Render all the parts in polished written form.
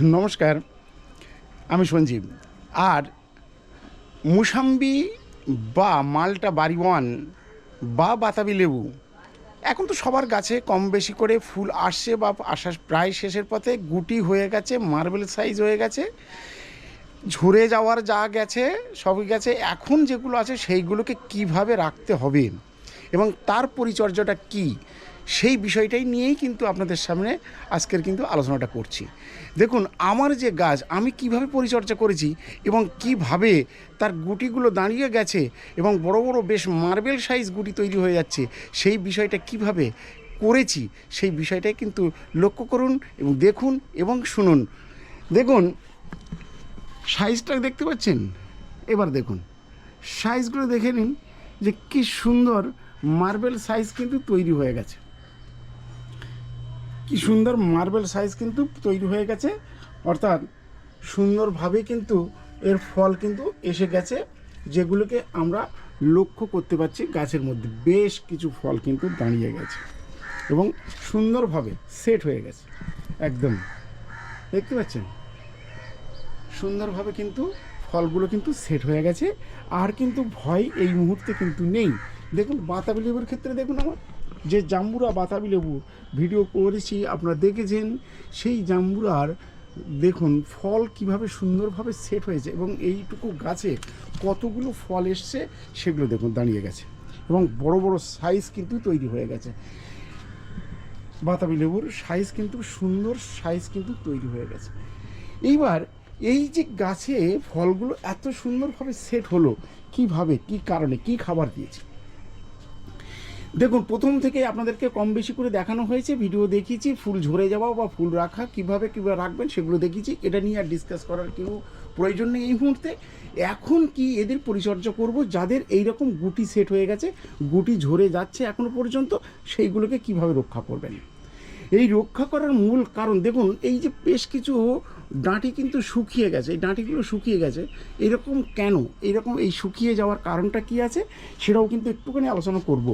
নমস্কার, আমি সঞ্জীব। আর মুসাম্বি বা মালটা বাড়িওয়ান বা বাতাবি লেবু এখন তো সবার গাছে কম বেশি করে ফুল আসছে বা আসার প্রায় শেষের পথে, গুটি হয়ে গেছে, মার্বেল সাইজ হয়ে গেছে, ঝরে যাওয়ার যা গেছে সবই গেছে। এখন যেগুলো আছে সেইগুলোকে কিভাবে রাখতে হবে এবং তার পরিচর্যাটা কি, সেই বিষয়টাই নিয়েই কিন্তু আপনাদের সামনে আজকের কিন্তু আলোচনাটা করছি। দেখুন, আমার যে গাছ আমি কিভাবে পরিচর্যা করেছি এবং কিভাবে তার গুটিগুলো দাঁড়িয়ে গেছে এবং বড় বড় বেশ মার্বেল সাইজ গুটি তৈরি হয়ে যাচ্ছে, সেই বিষয়টা কিভাবে করেছি সেই বিষয়টাই কিন্তু লক্ষ্য করুন এবং দেখুন এবং শুনুন। দেখুন, সাইজটা দেখতে পাচ্ছেন? এবার দেখুন সাইজগুলো দেখে নিন যে কি সুন্দর মার্বেল সাইজ কিন্তু তৈরি হয়ে গেছে, কি সুন্দর মার্বেল সাইজ কিন্তু তৈরি হয়ে গেছে। অর্থাৎ সুন্দরভাবে কিন্তু এর ফল কিন্তু এসে গেছে, যেগুলোকে আমরা লক্ষ্য করতে পারছি। গাছের মধ্যে বেশ কিছু ফল কিন্তু দাঁড়িয়ে গেছে এবং সুন্দরভাবে সেট হয়ে গেছে। একদম দেখতে পাচ্ছেন, সুন্দরভাবে কিন্তু ফলগুলো কিন্তু সেট হয়ে গেছে। আর কিন্তু ভয় এই মুহূর্তে কিন্তু নেই। দেখুন, বাতাবি লেবুর ক্ষেত্রে দেখুন, আমার যে জাম্বুরা বাতাবি লেবুর ভিডিও করেছি আপনারা দেখেছেন, সেই জাম্বুরার দেখুন ফল কিভাবে সুন্দরভাবে সেট হয়েছে এবং এইটুকু গাছে কতগুলো ফল এসছে সেগুলো দেখুন দাঁড়িয়ে গেছে এবং বড় বড় সাইজ কিন্তু তৈরি হয়ে গেছে। বাতাবি লেবুর সাইজ কিন্তু সুন্দর সাইজ কিন্তু তৈরি হয়ে গেছে। এইবার এই যে গাছে ফলগুলো এত সুন্দরভাবে সেট হলো কিভাবে, কি কারণে, কি খাবার দিয়েছি? দেখুন, প্রথম থেকে আপনাদেরকে কম বেশি করে দেখানো হয়েছে, ভিডিও দেখিয়েছি। ফুল ঝরে যাওয়া বা ফুল রাখা কীভাবে রাখবেন সেগুলো দেখিয়েছি। এটা নিয়ে আর ডিসকাস করার কেউ প্রয়োজন নেই এই মুহূর্তে। এখন কি এদের পরিচর্যা করব, যাদের এই রকম গুটি সেট হয়ে গেছে, গুটি ঝরে যাচ্ছে এখনও পর্যন্ত, সেইগুলোকে কিভাবে রক্ষা করবেন। এই রক্ষা করার মূল কারণ দেখুন, এই যে বেশ কিছু ডাঁটি কিন্তু শুকিয়ে গেছে, এই ডাঁটিগুলো শুকিয়ে গেছে। এরকম কেন, এইরকম এই শুকিয়ে যাওয়ার কারণটা কি আছে সেটাও কিন্তু একটুখানি আলোচনা করব।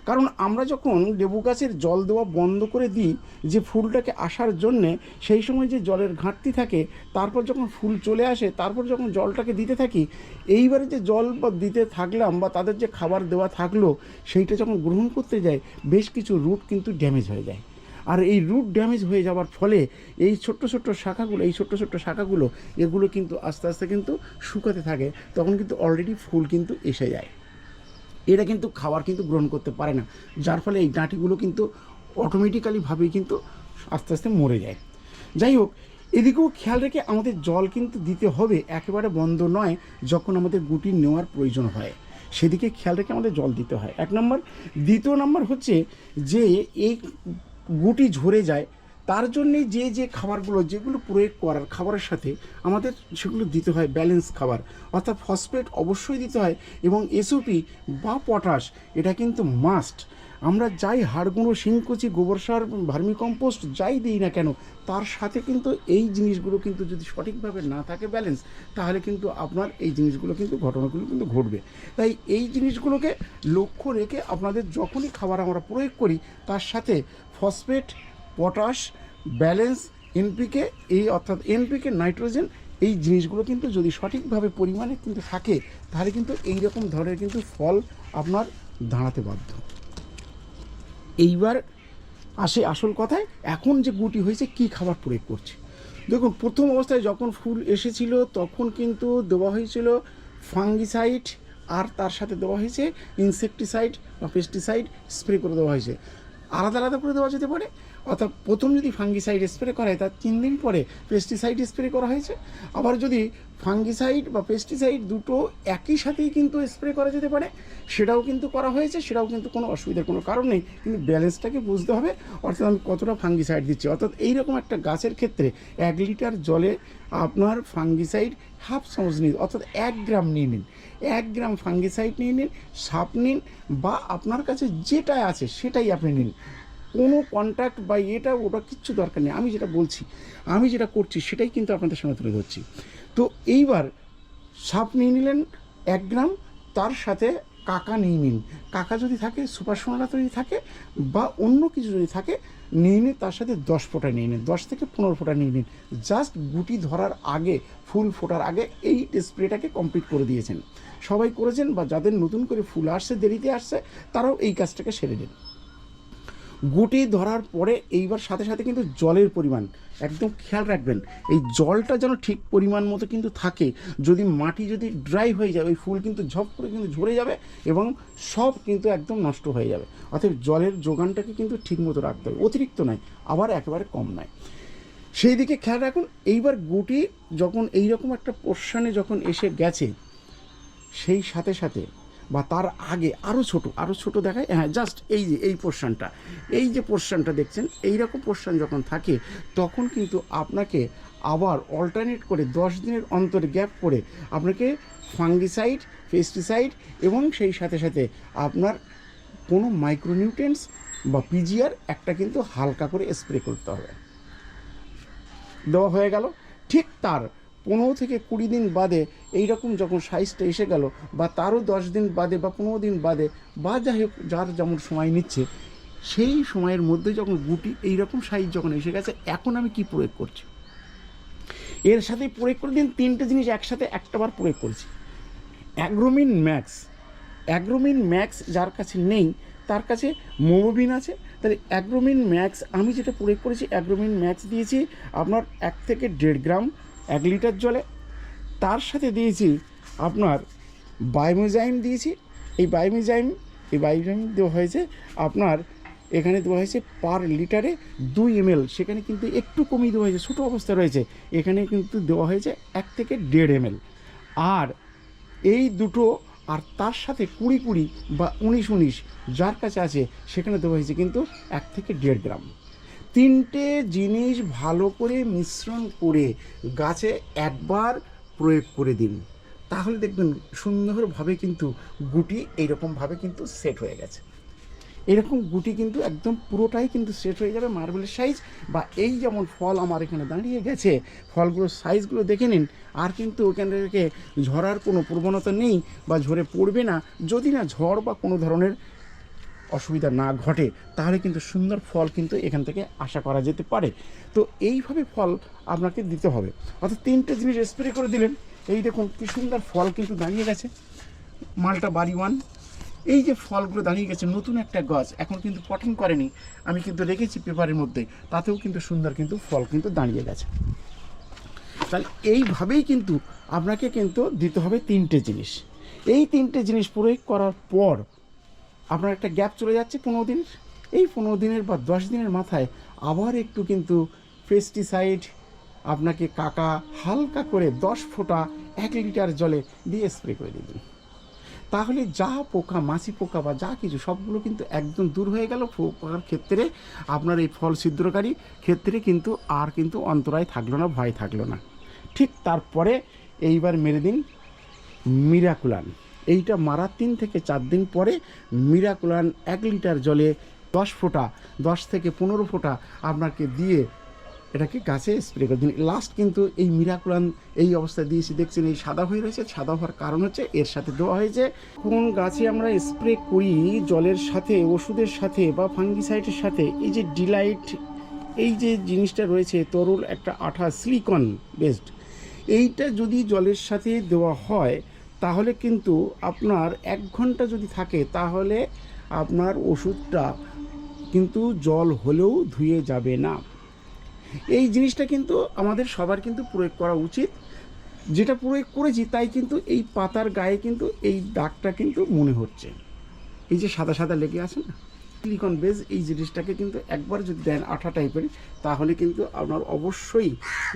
কারণ আমরা যখন লেবু গাছের জল দেওয়া বন্ধ করে দিই যে ফুলটাকে আসার জন্যে, সেই সময় যে জলের ঘাটতি থাকে, তারপর যখন ফুল চলে আসে, তারপর যখন জলটাকে দিতে থাকি, এইবারে যে জল বা দিতে থাকলাম বা তাদের যে খাবার দেওয়া থাকলো, সেইটা যখন গ্রহণ করতে যায় বেশ কিছু রুট কিন্তু ড্যামেজ হয়ে যায়। আর এই রুট ড্যামেজ হয়ে যাওয়ার ফলে এই ছোট্ট ছোট্ট শাখাগুলো এগুলো কিন্তু আস্তে আস্তে কিন্তু শুকাতে থাকে, তখন কিন্তু অলরেডি ফুল কিন্তু এসে যায়। এরা কিন্তু খাবার কিন্তু গ্রহণ করতে পারে না, যার ফলে এই ডাঁটিগুলো কিন্তু অটোমেটিক্যালিভাবেই কিন্তু আস্তে আস্তে মরে যায়। যাই হোক, এদিকেও খেয়াল রেখে আমাদের জল কিন্তু দিতে হবে, একেবারে বন্ধ নয়। যখন আমাদের গুটি নেওয়ার প্রয়োজন হয় সেদিকে খেয়াল রেখে আমাদের জল দিতে হয়, এক নম্বর। দ্বিতীয় নম্বর হচ্ছে যে এই গুটি ঝরে যায়, তার জন্যে যে যে খাবারগুলো যেগুলো প্রয়োগ করার খাবারের সাথে আমাদের সেগুলো দিতে হয় ব্যালেন্স খাবার। অর্থাৎ ফসফেট অবশ্যই দিতে হয় এবং এসওপি বা পটাশ, এটা কিন্তু মাস্ট। আমরা যাই হাড় গুঁড়ো, শিংকুচি, গোবর সার, ভার্মি কম্পোস্ট যাই দিই না কেন, তার সাথে কিন্তু এই জিনিসগুলো কিন্তু যদি সঠিকভাবে না থাকে ব্যালেন্স, তাহলে কিন্তু আপনার এই জিনিসগুলো কিন্তু ঘটনাগুলো কিন্তু ঘটবে। তাই এই জিনিসগুলোকে লক্ষ্য রেখে আপনাদের যখনই খাবার আমরা প্রয়োগ করি, তার সাথে ফসফেট, পটাশ, ব্যালেন্স, এনপিকে, এই অর্থাৎ এনপিকে, নাইট্রোজেন, এই জিনিসগুলো কিন্তু যদি সঠিকভাবে পরিমাণে কিন্তু থাকে, তাহলে কিন্তু এই রকম ধরনের কিন্তু ফল আপনার দাঁড়াতে বাধ্য। এইবার আসে আসল কথায়, এখন যে গুটি হয়েছে কি খাবার প্রয়োগ করছে। দেখুন, প্রথম অবস্থায় যখন ফুল এসেছিল তখন কিন্তু দেওয়া হয়েছিল ফাঙ্গিসাইড, আর তার সাথে দেওয়া হয়েছে ইনসেকটিসাইড বা পেস্টিসাইড স্প্রে করে দেওয়া হয়েছে। আলাদা আলাদা করে দেওয়া যেতে পারে, অর্থাৎ প্রথম যদি ফাঙ্গিসাইড স্প্রে করা হয় তার 3 দিন পরে পেস্টিসাইড স্প্রে করা হয়েছে। আবার যদি ফাঙ্গিসাইড বা পেস্টিসাইড দুটো একই সাথেই কিন্তু স্প্রে করা যেতে পারে, সেটাও কিন্তু করা হয়েছে, সেটাও কিন্তু কোনো অসুবিধার কোনো কারণ নেই। কিন্তু ব্যালেন্সটাকে বুঝতে হবে, অর্থাৎ আমি কতটা ফাঙ্গিসাইড দিচ্ছি। অর্থাৎ এইরকম একটা গাছের ক্ষেত্রে 1 লিটার জলে আপনার ফাঙ্গিসাইড হাফ চামচ নিন, অর্থাৎ 1 গ্রাম নিয়ে নিন। 1 গ্রাম ফাঙ্গিসাইড নিয়ে নিন, সাপ নিন, বা আপনার কাছে যেটা আছে সেটাই আপনি নিন। কোনো কন্ট্যাক্ট বা এটা ওটা কিচ্ছু দরকার নেই। আমি যেটা বলছি, আমি যেটা করছি সেটাই কিন্তু আপনাদের সামনে তুলে ধরছি। তো এইবার সাপ নিয়ে নিলেন 1 গ্রাম, তার সাথে কাকা নিয়ে নিন। কাকা যদি থাকে, সুপার সোনারা যদি থাকে, বা অন্য কিছু যদি থাকে নিয়ে নিন, তার সাথে 10 ফোঁটা নিয়ে নিন, 10 থেকে 15 ফোঁটা নিয়ে নিন। জাস্ট গুটি ধরার আগে, ফুল ফোটার আগে এই স্প্রেটাকে কমপ্লিট করে দিয়েছেন। সবাই করেছেন, বা যাদের নতুন করে ফুল আসছে, দেরিতে আসছে, তারাও এই কাজটাকে সেরে নিন। গুটি ধরার পরে এইবার সাথে সাথে কিন্তু জলের পরিমাণ একদম খেয়াল রাখবেন। এই জলটা যেন ঠিক পরিমাণ মতো কিন্তু থাকে। যদি মাটি যদি ড্রাই হয়ে যায়, ওই ফুল কিন্তু ঝপ করে কিন্তু ঝরে যাবে এবং সব কিন্তু একদম নষ্ট হয়ে যাবে। অর্থাৎ জলের যোগানটাকে কিন্তু ঠিক মতো রাখতে হবে, অতিরিক্ত নয়, আবার একেবারে কম নয়, সেই দিকে খেয়াল রাখুন। এইবার গুটি যখন এইরকম একটা পোর্শনে যখন এসে গেছে, সেই সাথে সাথে বা তার আগে আরও ছোট দেখায়, হ্যাঁ, জাস্ট এই যে এই পোর্শনটা, এই যে পোর্শনটা দেখছেন, এইরকম পোর্শন যখন থাকে, তখন কিন্তু আপনাকে আবার অল্টারনেট করে 10 দিনের অন্তর গ্যাপ করে আপনাকে ফাঙ্গিসাইড, পেস্টিসাইড এবং সেই সাথে সাথে আপনার কোনো মাইক্রোনিউট্রিয়েন্টস বা পিজিআর একটা কিন্তু হালকা করে স্প্রে করতে হবে। দেওয়া হয়ে গেল। ঠিক তার 15 থেকে 20 দিন বাদে এইরকম যখন সাইজটা এসে গেল, বা তারও 10 দিন বাদে বা 15 দিন বাদে, বা যাই হোক যার যেমন সময় নিচ্ছে, সেই সময়ের মধ্যে যখন গুটি এইরকম সাইজ যখন এসে গেছে, এখন আমি কি প্রয়োগ করছি, এর সাথে প্রয়োগ করে দিন 3টে জিনিস একসাথে একটাবার প্রয়োগ করেছি। অ্যাগ্রোমিন ম্যাক্স, অ্যাগ্রোমিন ম্যাক্স যার কাছে নেই, তার কাছে মোমোবিন আছে। তাহলে অ্যাগ্রোমিন ম্যাক্স আমি যেটা প্রয়োগ করেছি, অ্যাগ্রোমিন ম্যাক্স দিয়েছি আপনার 1 থেকে 1.5 গ্রাম 1 লিটার জলে। তার সাথে দিয়েছি আপনার বায়োমেজাইম দিয়েছি। এই বায়োমেজাইম দেওয়া হয়েছে আপনার, এখানে দেওয়া হয়েছে পার লিটারে 2 ml, সেখানে কিন্তু একটু কমিয়ে দেওয়া হয়েছে, ছোটো অবস্থা রয়েছে, এখানে কিন্তু দেওয়া হয়েছে 1 থেকে 1.5 ml। আর এই দুটো, আর তার সাথে 20 বা 19 যার কাছে আছে, সেখানে দেওয়া হয়েছে কিন্তু 1 থেকে 1.5 গ্রাম। 3টে জিনিস ভালো করে মিশ্রণ করে গাছে একবার প্রয়োগ করে দিন, তাহলে দেখবেন সুন্দরভাবে কিন্তু গুটি এইরকমভাবে কিন্তু সেট হয়ে গেছে। এরকম গুটি কিন্তু একদম পুরোটাই কিন্তু সেট হয়ে যাবে, মার্বেলের সাইজ। বা এই যেমন ফল আমার এখানে দাঁড়িয়ে গেছে, ফলগুলোর সাইজগুলো দেখে নিন। আর কিন্তু ওখান থেকে ঝরার কোনো প্রবণতা নেই, বা ঝরে পড়বে না, যদি না ঝড় বা কোনো ধরনের অসুবিধা না ঘটে, তাহলে কিন্তু সুন্দর ফল কিন্তু এখান থেকে আশা করা যেতে পারে। তো এইভাবে ফল আপনাকে দিতে হবে। অর্থাৎ 3টে জিনিস স্প্রে করে দিলেন, এই দেখুন কি সুন্দর ফল কিন্তু দাঁড়িয়ে গেছে। মালটা বাড়ি 1, এই যে ফলগুলো দাঁড়িয়ে গেছে, নতুন একটা গাছ, এখন কিন্তু পটিং করেনি, আমি কিন্তু রেখেছি পেপারের মধ্যে, তাতেও কিন্তু সুন্দর কিন্তু ফল কিন্তু দাঁড়িয়ে গেছে। তাহলে এইভাবেই কিন্তু আপনাকে কিন্তু দিতে হবে 3টে জিনিস। এই 3টে জিনিস প্রয়োগ করার পর আপনার একটা গ্যাপ চলে যাচ্ছে 15 দিনের। এই 15 দিনের বা 10 দিনের মাথায় আবার একটু কিন্তু পেস্টিসাইড আপনাকে কাকা হালকা করে 10 ফোঁটা 1 লিটার জলে দিয়ে স্প্রে করে দিন। তাহলে যা পোকা, মাছি পোকা বা যা কিছু, সবগুলো কিন্তু একদম দূর হয়ে গেল। পোকার ক্ষেত্রে আপনার এই ফল ছিদ্রকারী ক্ষেত্রে কিন্তু আর কিন্তু অন্তরায় থাকলো না, ভয় থাকলো না। ঠিক তারপরে এইবার মেরে দিন মিরাকুলান। এইটা মারার 3 থেকে 4 দিন পরে মিরাকুলান 1 লিটার জলে 10 ফোঁটা, 10 থেকে 15 ফোঁটা আপনাকে দিয়ে এটাকে গাছে স্প্রে করে দিন। লাস্ট কিন্তু এই মিরাকুলান এই অবস্থায় দিয়েছি, দেখছেন এই সাদা হয়ে রয়েছে। সাদা হওয়ার কারণ হচ্ছে এর সাথে দেওয়া হয়েছে, কোন গাছে আমরা স্প্রে করি জলের সাথে, ওষুধের সাথে বা ফাঙ্গিসাইডের সাথে, এই যে ডিলাইট এই যে জিনিসটা রয়েছে, তরল একটা আঠা সিলিকন বেসড, এইটা যদি জলের সাথে দেওয়া হয়, তাহলে কিন্তু আপনার 1 ঘন্টা যদি থাকে, তাহলে আপনার ওষুধটা কিন্তু জল হলেও ধুয়ে যাবে না। এই জিনিসটা কিন্তু আমাদের সবার কিন্তু প্রয়োগ করা উচিত। যেটা প্রয়োগ করেছি তাই কিন্তু এই পাতার গায়ে কিন্তু এই দাগটা কিন্তু মনে হচ্ছে, এই যে সাদা সাদা লেগে আছে না, সিলিকন বেস। এই জিনিসটাকে কিন্তু একবার যদি দেন আঠা টাইপের, তাহলে কিন্তু আপনার অবশ্যই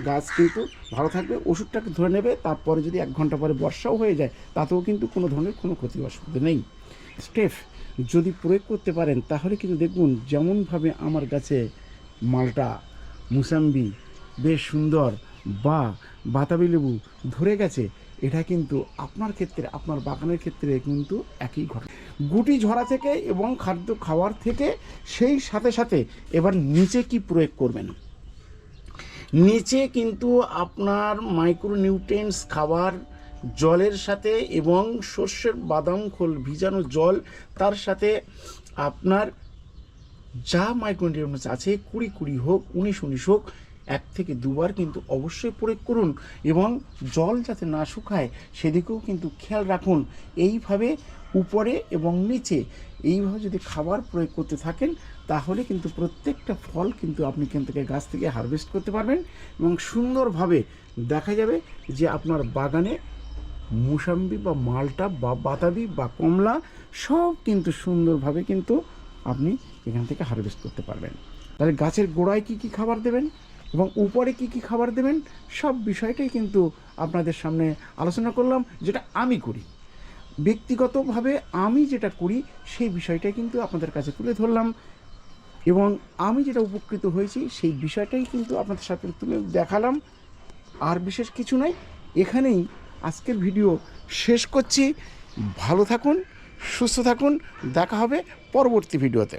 গাছ কিন্তু ভালো থাকবে, ওষুধটাকে ধরে নেবে। তারপরে যদি 1 ঘন্টা পরে বর্ষাও হয়ে যায়, তাতেও কিন্তু কোনো ধরনের কোনো ক্ষতি অসুবিধা নেই। স্টেপ যদি প্রয়োগ করতে পারেন, তাহলে কিন্তু দেখুন যেমনভাবে আমার গাছে মালটা, মুসাম্বি বেশ সুন্দর, বা বাতাবি লেবু ধরে গেছে, এটা কিন্তু আপনার ক্ষেত্রে, আপনার বাগানের ক্ষেত্রে কিন্তু একই ঘটনা। গুটি ঝরা থেকে এবং খাদ্য খাওয়ার থেকে, সেই সাথে সাথে এবার নিচে কি প্রয়োগ করবেন। নিচে কিন্তু আপনার মাইক্রোনিউট্রিয়েন্টস খাবার জলের সাথে এবং সর্ষের বাদাম খোল ভিজানো জল, তার সাথে আপনার যা মাইক্রোনিউট্রিয়েন্টস আছে 20 হোক 19 হোক 1 থেকে 2 বার কিন্তু অবশ্যই প্রয়োগ করুন, এবং জল যাতে না শুকায় সেদিকেও কিন্তু খেয়াল রাখুন। এইভাবে উপরে এবং নিচে এইভাবে যদি খাবার প্রয়োগ করতে থাকেন তাহলে কিন্তু প্রত্যেকটা ফল কিন্তু আপনি এখান থেকে গাছ থেকে হারভেস্ট করতে পারবেন, এবং সুন্দরভাবে দেখা যাবে যে আপনার বাগানে মুসাম্বি বা মালটা বা বাতাবি বা কমলা সব কিন্তু সুন্দরভাবে কিন্তু আপনি এখান থেকে হারভেস্ট করতে পারবেন। তাহলে গাছের গোড়ায় কী কী খাবার দেবেন এবং উপরে কী কী খাবার দেবেন সব বিষয়টাই কিন্তু আপনাদের সামনে আলোচনা করলাম, যেটা আমি করি ব্যক্তিগতভাবে। আমি যেটা করি সেই বিষয়টাই কিন্তু আপনাদের কাছে তুলে ধরলাম, এবং আমি যেটা উপকৃত হয়েছি সেই বিষয়টাই কিন্তু আপনাদের সাথে তুলে দেখালাম। আর বিশেষ কিছু নয়, এখানেই আজকের ভিডিও শেষ করছি। ভালো থাকুন, সুস্থ থাকুন, দেখা হবে পরবর্তী ভিডিওতে।